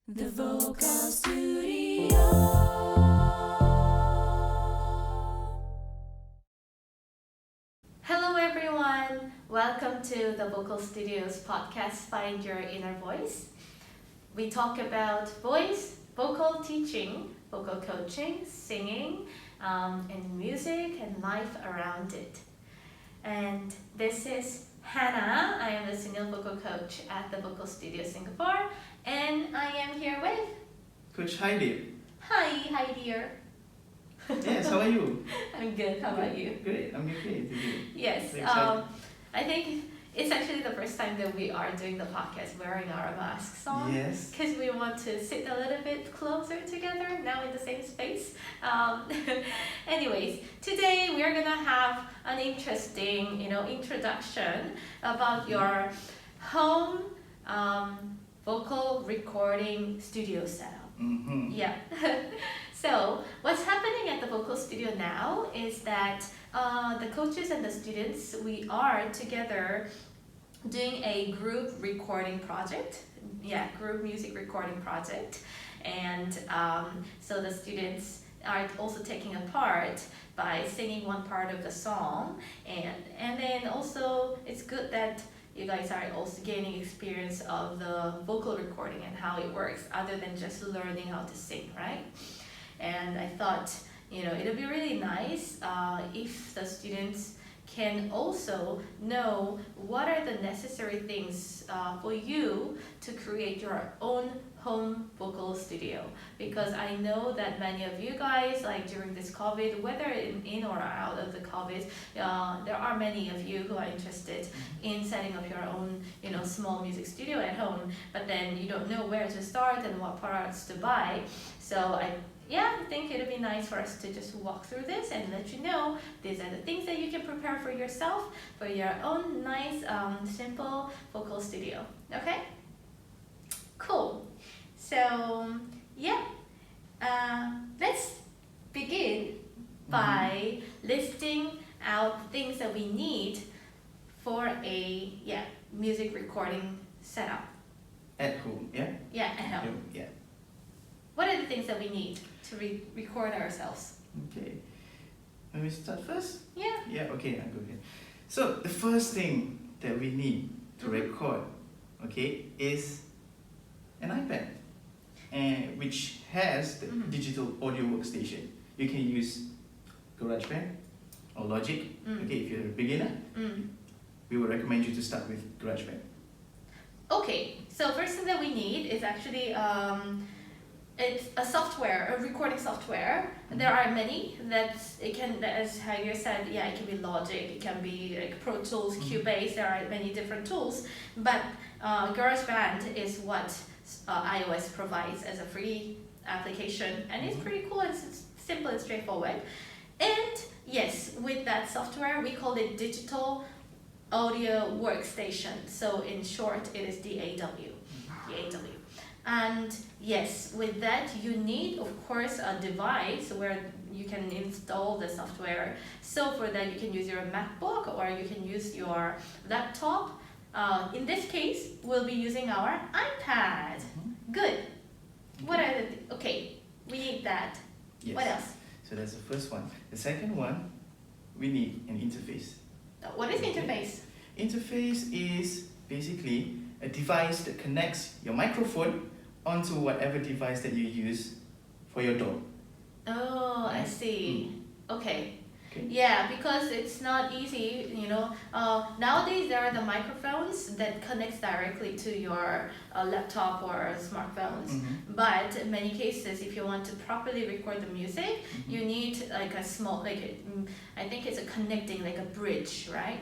The Vocal Studio. Hello everyone! Welcome to the Vocal Studio's podcast, Find Your Inner Voice. We talk about voice, vocal teaching, vocal coaching, singing, and music and life around it. And this is Hanna. I am the senior vocal coach at the Vocal Studio Singapore, and I am here with Coach Hydir. Hi dear. Yes, how are you? I'm good. How about you? Great, I'm great today. Yes. Very excited. I think it's actually the first time that we are doing the podcast wearing our masks on. Yes. Because we want to sit a little bit closer together now in the same space. Anyways, today we are gonna have an interesting, introduction about your home vocal recording studio setup. Mm-hmm. Yeah. So what's happening at the vocal studio now is that the coaches and the students, we are together doing a group recording project. Yeah, group music recording project. And so the students are also taking a part by singing one part of the song. And then also it's good that you guys are also gaining experience of the vocal recording and how it works other than just learning how to sing, right? And I thought, it'll be really nice if the students can also know what are the necessary things for you to create your own home vocal studio. Because I know that many of you guys, like during this COVID, whether in or out of the COVID, there are many of you who are interested in setting up your own, small music studio at home, but then you don't know where to start and what products to buy. So I think it'll be nice for us to just walk through this and let you know these are the things that you can prepare for yourself for your own nice, simple vocal studio. Okay? Cool. So, let's begin by listing out the things that we need for a music recording setup. At home, yeah? Yeah, at home. Yeah. What are the things that we need to record ourselves? Okay. Let me start first? Yeah. Yeah, okay, I'll go ahead. So, the first thing that we need to record, okay, is an iPad, which has the digital audio workstation. You can use GarageBand or Logic. Okay, if you're a beginner, we would recommend you to start with GarageBand. Okay, so first thing that we need is actually it's a software, a recording software. There are many as Hydir said, it can be Logic, it can be like Pro Tools, Cubase, there are many different tools. But GarageBand is what iOS provides as a free application, and it's pretty cool and it's simple and straightforward. And yes, with that software, we call it Digital Audio Workstation. So in short, it is DAW. And yes, with that, you need, of course, a device where you can install the software. So for that, you can use your MacBook or you can use your laptop. In this case, we'll be using our iPad. Good. What are okay, we need that. Yes. What else? So that's the first one. The second one, we need an interface. What is interface? Interface is basically a device that connects your microphone onto whatever device that you use for your DAW. Oh, I see. Okay. Okay. Yeah, because it's not easy, nowadays there are the microphones that connects directly to your laptop or smartphones. But in many cases, if you want to properly record the music, you need like a small, I think it's a connecting, like a bridge, right?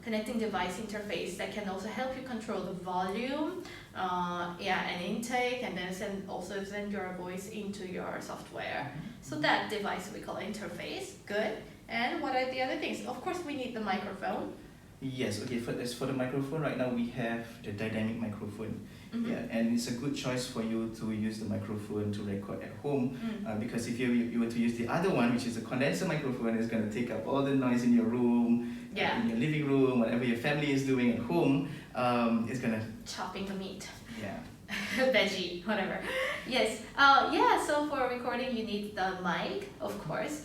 Connecting device interface that can also help you control the volume, and intake, and then send your voice into your software. So that device we call interface. Good. And what are the other things? Of course, we need the microphone. Yes, okay, for the microphone, right now we have the dynamic microphone. Yeah, and it's a good choice for you to use the microphone to record at home, because if you were to use the other one, which is a condenser microphone, it's going to take up all the noise in your room, in your living room, whatever your family is doing at home, it's going to chopping the meat. Yeah. Veggie, whatever. Yes. Yeah. So for recording, you need the mic, of course.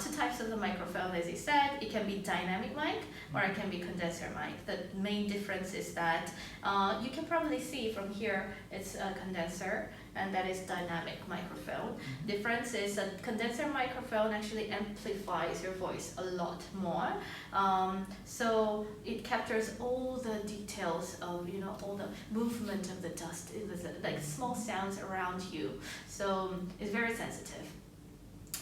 Two types of the microphone, as you said. It can be dynamic mic or it can be condenser mic. The main difference is that you can probably see from here. It's a condenser, and that is dynamic microphone. Difference is a condenser microphone actually amplifies your voice a lot more. So it captures all the details of all the movement of the dust. It was like small sounds around you. So it's very sensitive.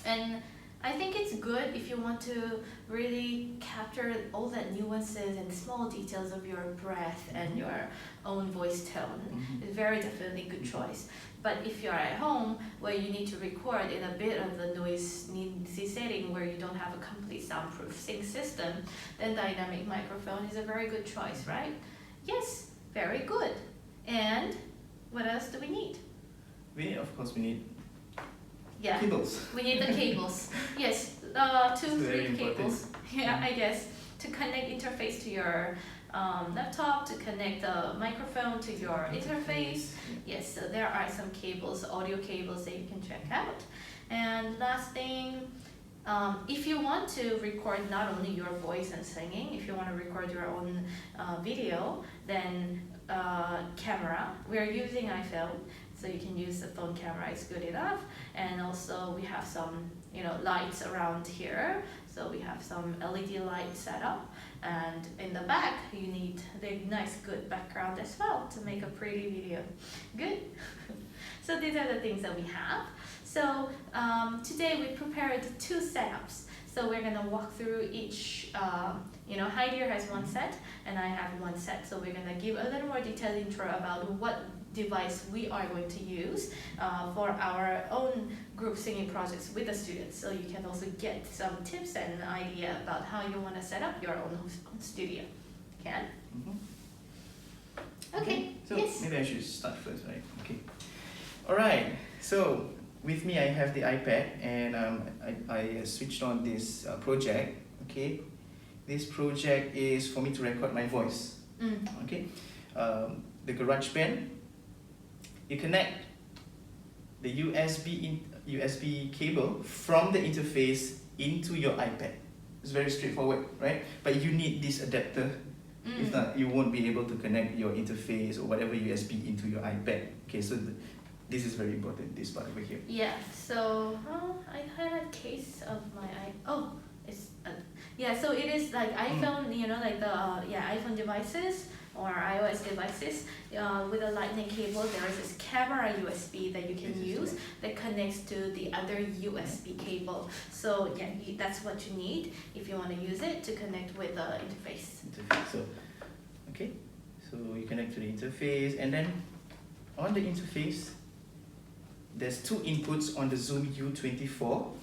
And I think it's good if you want to really capture all the nuances and small details of your breath and your own voice tone. It's very definitely a good choice. But if you're at home where you need to record in a bit of the noisy setting where you don't have a complete soundproof sync system, then dynamic microphone is a very good choice, right? Yes, very good. And what else do we need? Of course, we need Yeah. cables. We need the cables. Yes, two, three cables. Yeah, I guess to connect interface to your laptop, to connect the microphone to your interface. Yes, so there are some cables, audio cables that you can check out. And last thing, if you want to record not only your voice and singing, if you want to record your own video, then camera. We're using iPhone. So you can use the phone camera, it's good enough. And also we have some, lights around here. So we have some LED lights set up. And in the back, you need the nice, good background as well to make a pretty video. Good. So these are the things that we have. So today we prepared two setups. So we're gonna walk through each, Hydir has one set and I have one set. So we're gonna give a little more detailed intro about what device we are going to use for our own group singing projects with the students. So you can also get some tips and idea about how you want to set up your own studio. Can? Okay. So yes. maybe I should start first, right? Okay. All right. So with me, I have the iPad, and I switched on this project. Okay. This project is for me to record my voice. Okay. The GarageBand. You connect the USB cable from the interface into your iPad. It's very straightforward, right? But you need this adapter. If not, you won't be able to connect your interface or whatever USB into your iPad. Okay, so this is very important, this part over here. Yeah, so I had a case of my so it is like iPhone, like the iPhone devices or iOS devices with a lightning cable. There is this camera USB that you can use that connects to the other USB cable. So yeah, that's what you need if you want to use it to connect with the interface. So, okay, so you connect to the interface, and then on the interface, there's two inputs on the Zoom U24. All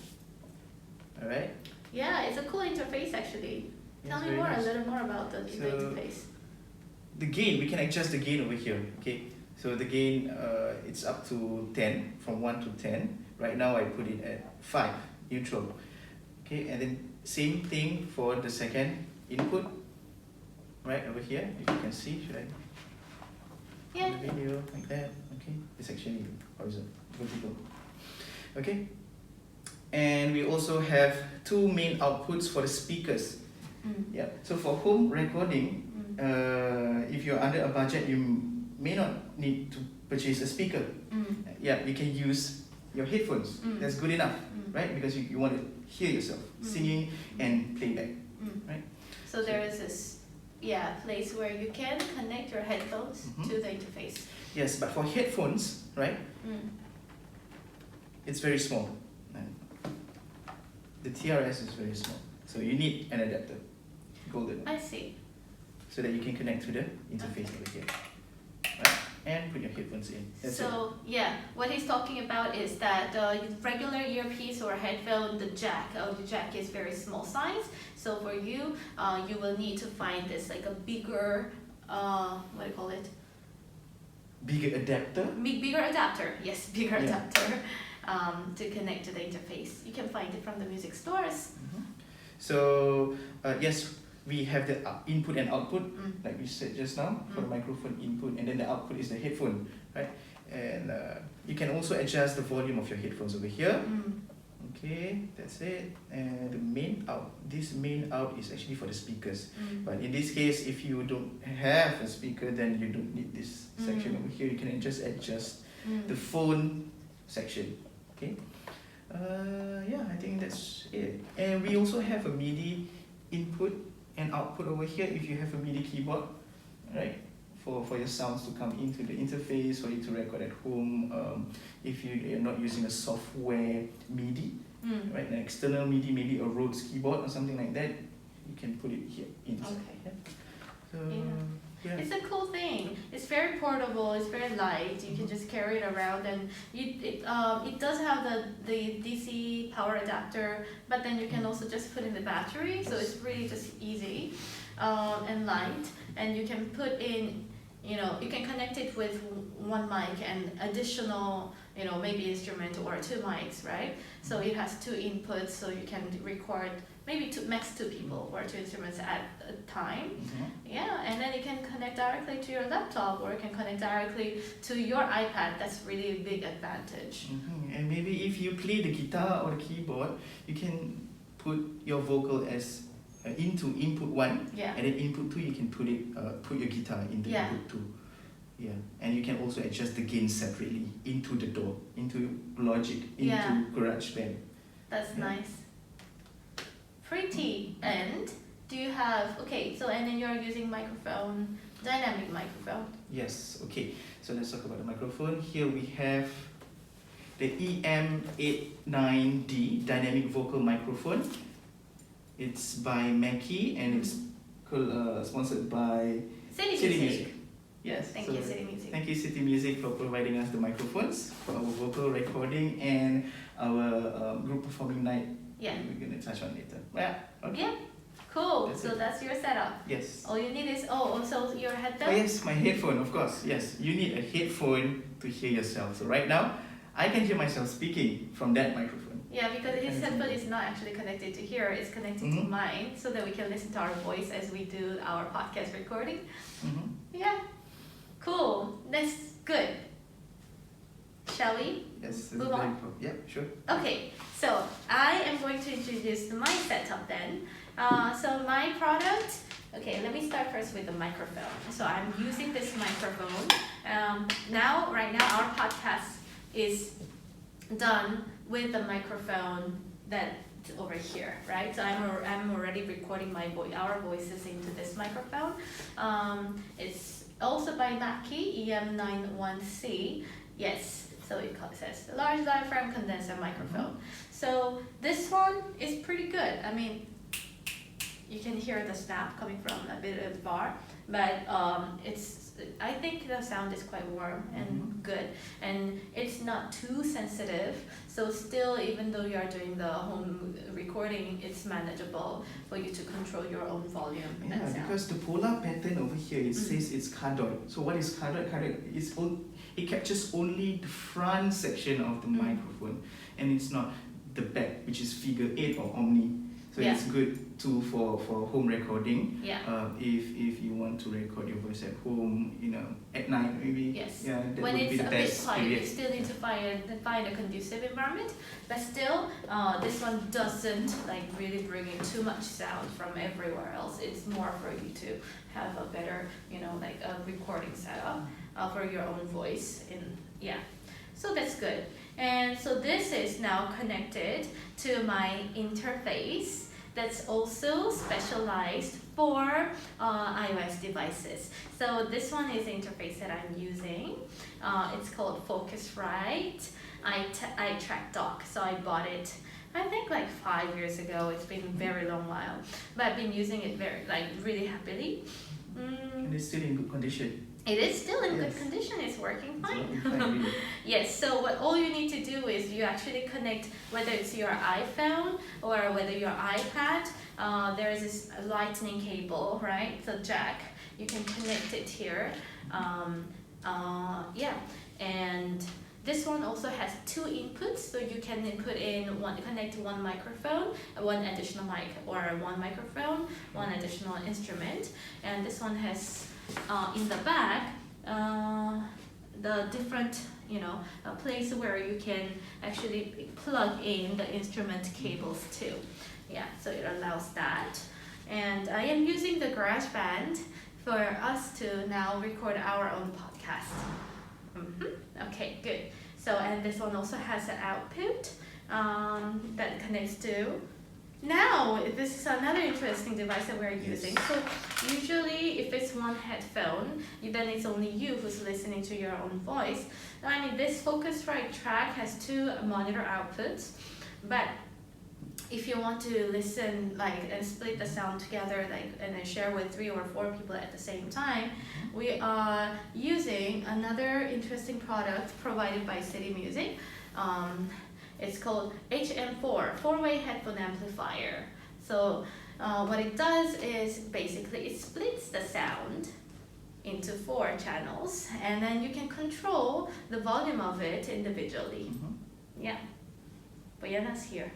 right. Yeah, it's a cool interface actually. Tell me a little more about the interface. The gain, we can adjust the gain over here. Okay, so the gain it's up to 10, from 1 to 10. Right now I put it at 5, neutral. Okay, and then same thing for the second input. Right over here, if you can see, should I? Yeah. The video like that. Okay, it's actually horizontal, vertical. Okay, and we also have two main outputs for the speakers. Yeah. So for home recording, if you're under a budget, you may not need to purchase a speaker. Yeah, you can use your headphones. That's good enough, right? Because you want to hear yourself singing and playback, right? So there is this place where you can connect your headphones to the interface. Yes, but for headphones, right? It's very small. The TRS is very small, so you need an adapter, golden. I see. So that you can connect to the interface over here, right? And put your headphones in. That's it. What he's talking about is that regular earpiece or headphone, the jack is very small size. So for you, you will need to find this like a bigger, what do you call it? Bigger adapter? Bigger adapter, yes, bigger adapter to connect to the interface. You can find it from the music stores. So yes, we have the input and output, like we said just now, for the Mm. microphone input, and then the output is the headphone, right? And you can also adjust the volume of your headphones over here. Okay, that's it. And this main out is actually for the speakers. But in this case, if you don't have a speaker, then you don't need this section over here. You can just adjust the phone section. Okay. Yeah, I think that's it. And we also have a MIDI input and output over here. If you have a MIDI keyboard, right, for your sounds to come into the interface for you to record at home. If you're not using a software MIDI, right, an external MIDI, maybe a Rhodes keyboard or something like that, you can put it here inside. Okay. Yeah. So, Yeah. It's a cool thing. It's very portable. It's very light. You can just carry it around, and it does have the DC power adapter, but then you can also just put in the battery. So it's really just easy and light, and you can put in, you can connect it with one mic and additional, maybe instrument or two mics, right? So it has two inputs, so you can record maybe max two people or two instruments at a time. Yeah, and then you can connect directly to your laptop, or you can connect directly to your iPad. That's really a big advantage. And maybe if you play the guitar or the keyboard, you can put your vocal as into input 1, Yeah. and then input 2 you can put your guitar into input 2. Yeah, and you can also adjust the gain separately into the DAW, into Logic, into GarageBand. That's nice. Pretty. And do you have, and then you're using microphone, dynamic microphone. Yes, okay. So let's talk about the microphone. Here we have the EM89D dynamic vocal microphone. It's by Mackie, and it's sponsored by City Music. Yes. Thank you, City Music. Thank you, City Music, for providing us the microphones for our vocal recording and our group performing night. Yeah. We're going to touch on later. Yeah. Okay. Yeah. Cool. That's so it. that's your setup. Yes. All you need is also your headphone. Oh yes, my headphone, of course. Yes, you need a headphone to hear yourself. So right now, I can hear myself speaking from that microphone. Yeah, because his headphone is not actually connected to here. It's connected to mine, so that we can listen to our voice as we do our podcast recording. Yeah. Cool. That's good. Shall we? Yes. Move on. Yeah, sure. Okay, so I am going to introduce my setup then. So my product, let me start first with the microphone. So I'm using this microphone. Right now our podcast is done with the microphone that's over here, right? So I'm already recording our voices into this microphone. It's also by Mackie, EM91C. Yes. So it says large diaphragm condenser microphone. So this one is pretty good. I mean, you can hear the snap coming from a bit of the bar, but I think the sound is quite warm and good, and it's not too sensitive. So still, even though you are doing the home recording, it's manageable for you to control your own volume and sound. Because the polar pattern over here, it says it's cardioid. So what is cardioid? Cardioid it captures only the front section of the microphone, and it's not the back, which is figure 8 or omni. So it's good too for home recording. Yeah. If you want to record your voice at home, at night maybe. Yes. Yeah, that when would it's be the a best bit quiet, period. you still need to find a conducive environment. But still, this one doesn't really bring in too much sound from everywhere else. It's more for you to have a better, a recording setup for your own voice. So that's good. And so this is now connected to my interface that's also specialized for iOS devices. So this one is the interface that I'm using. It's called Focusrite iTrack Dock. So I bought it, I think 5 years ago. It's been a very long while, but I've been using it really happily. And it's still in good condition. It is still in good condition. It's working fine. Really. Yes, so all you need to do is you actually connect, whether it's your iPhone or whether your iPad, there is this lightning cable, right? So jack, you can connect it here. And This one also has 2 inputs, so you can connect one microphone, one additional mic, or one microphone, one additional instrument. And this one has in the back the different a place where you can actually plug in the instrument cables too. Yeah, so it allows that. And I am using the GarageBand for us to now record our own podcast. Okay, good. So, and this one also has an output that connects to. Now, this is another interesting device that we're using. So usually if it's one headphone, then it's only you who's listening to your own voice. I mean, this Focusrite track has 2 monitor outputs, but if you want to listen and split the sound together and then share with 3 or 4 people at the same time, we are using another interesting product provided by City Music. It's called HM4, 4-way headphone amplifier. So what it does is basically it splits the sound into 4 channels, and then you can control the volume of it individually. Yeah, Boyana's here.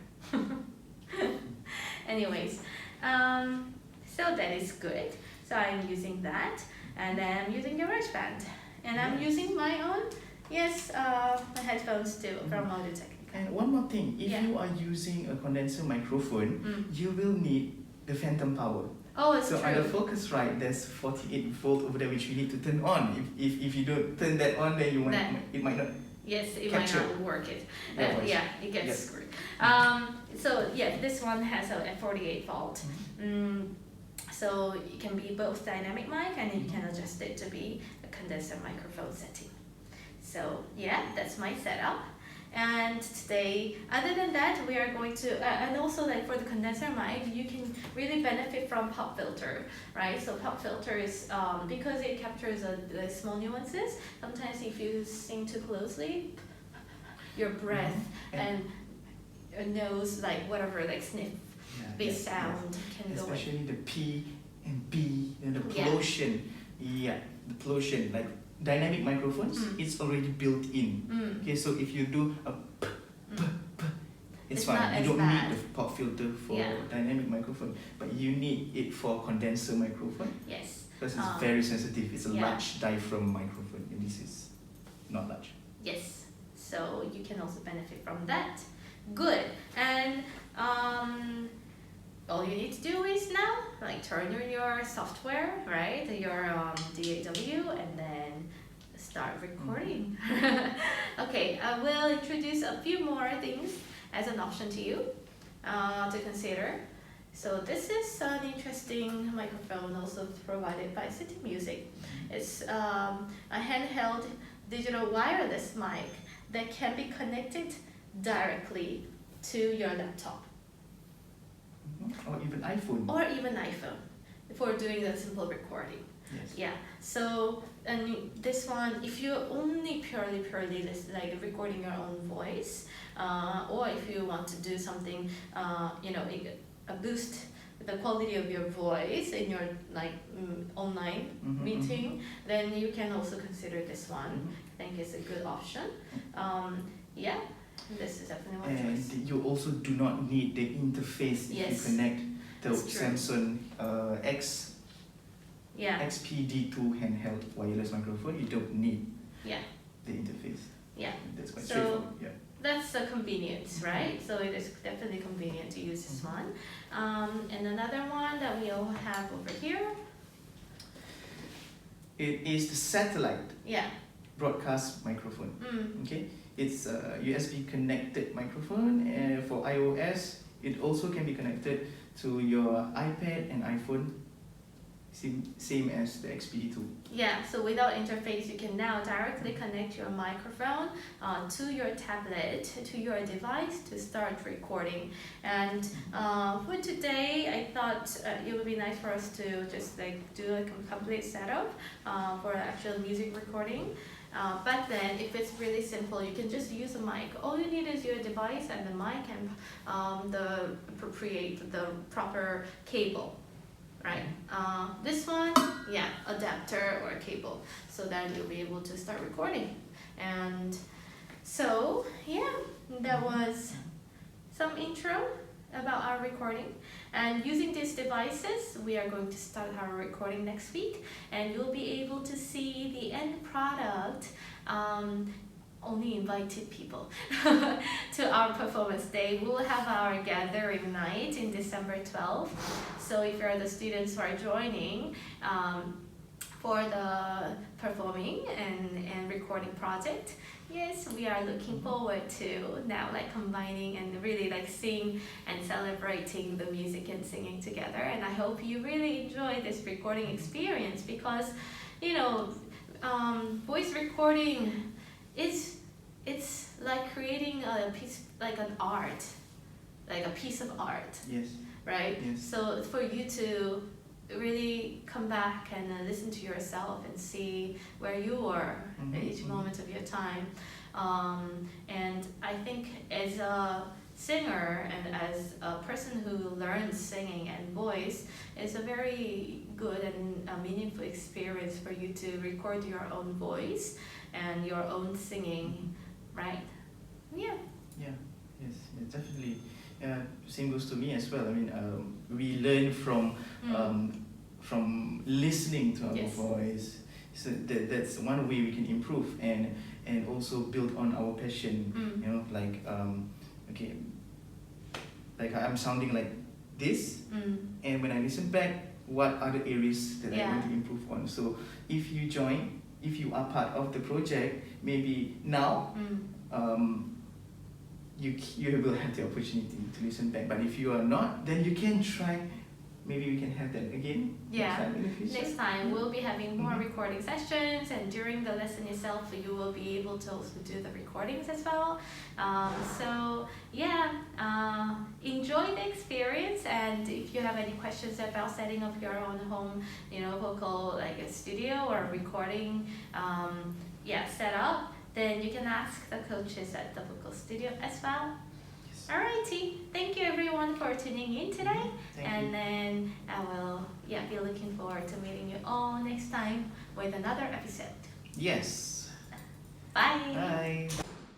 Anyways, so that is good. So I'm using that, and then I'm using GarageBand, and I'm using my own my headphones too from Audio-Technica. And one more thing, if you are using a condenser microphone, you will need the phantom power. Oh, it's so true. on the Focusrite, there's 48 volt over there which we need to turn on. If you don't turn that on, then it might not. Yes, it capture. might not work it. Yeah, it gets screwed. So yeah, this one has a 48 volt. So it can be both dynamic mic, and you can adjust it to be a condenser microphone setting. So yeah, that's my setup. And today, other than that, we are going to, and also for the condenser mic, you can really benefit from pop filter, right? So pop filter is, because it captures the small nuances, sometimes if you sing too closely, your breath and your nose, sniff, bass sound can go in. Especially the P and B, and the pollution. The pollution, dynamic microphones, it's already built in. Okay, so if you do a p, it's fine. You don't need the pop filter for dynamic microphone, but you need it for condenser microphone. Yes. Because it's very sensitive. It's a large diaphragm microphone, and this is not large. Yes. So you can also benefit from that. Good. And all you need to do is now turn on your software, right? Your DAW, and then start recording. Okay, I will introduce a few more things as an option to you to consider. So this is an interesting microphone also provided by City Music. It's a handheld digital wireless mic that can be connected directly to your laptop. Or even iPhone. For doing a simple recording. Yes. Yeah. So, and this one, if you only purely recording your own voice, or if you want to do something, a boost the quality of your voice in your online meeting, then you can also consider this one. I think it's a good option. Yeah. This is definitely one choice. And you also do not need the interface if you connect the Samsung XPD2 handheld wireless microphone. You don't need the interface. Yeah. That's quite straightforward. Yeah. That's a convenience, right? So it is definitely convenient to use this one. And another one that we all have over here. It is the satellite broadcast microphone. Okay. It's a USB connected microphone, and for iOS, it also can be connected to your iPad and iPhone, same as the XPD2. Yeah, so without interface, you can now directly connect your microphone to your tablet, to your device to start recording. And for today, I thought it would be nice for us to just do a complete setup for actual music recording. But then if it's really simple, you can just use a mic. All you need is your device and the mic and the proper cable, right? This one, adapter or cable, so that you'll be able to start recording. And So yeah, that was some intro about our recording. And using these devices, we are going to start our recording next week, and you'll be able to see the end product. Only invited people to our performance day. We'll have our gathering night in December 12th. So if you're the students who are joining for the performing and recording project, yes, we are looking forward to now like combining and really like sing and celebrating the music and singing together. And I hope you really enjoy this recording experience, because voice recording it's like creating a piece, like an art, like a piece of art. Yes. Right? Yes. So for you to really come back and listen to yourself and see where you are at each moment of your time. And I think as a singer and as a person who learns singing and voice, it's a very good and meaningful experience for you to record your own voice and your own singing, right? Yeah. Yeah. Yes. Definitely. Same goes to me as well. I mean, we learn from listening to our Yes. voice. So that's one way we can improve and also build on our passion. Okay, like I'm sounding like this, and when I listen back, what are the areas that I want to improve on? So if you are part of the project, maybe now you will have the opportunity to listen back. But if you are not, then you can try. Maybe we can have that again next time in the future. Next time we'll be having more recording sessions, and during the lesson itself you will be able to also do the recordings as well. Enjoy the experience, and if you have any questions about setting up your own home, vocal like a studio or recording setup, then you can ask the coaches at the vocal studio as well. Alrighty, thank you everyone for tuning in today, then I will be looking forward to meeting you all next time with another episode. Yes. Bye. Bye.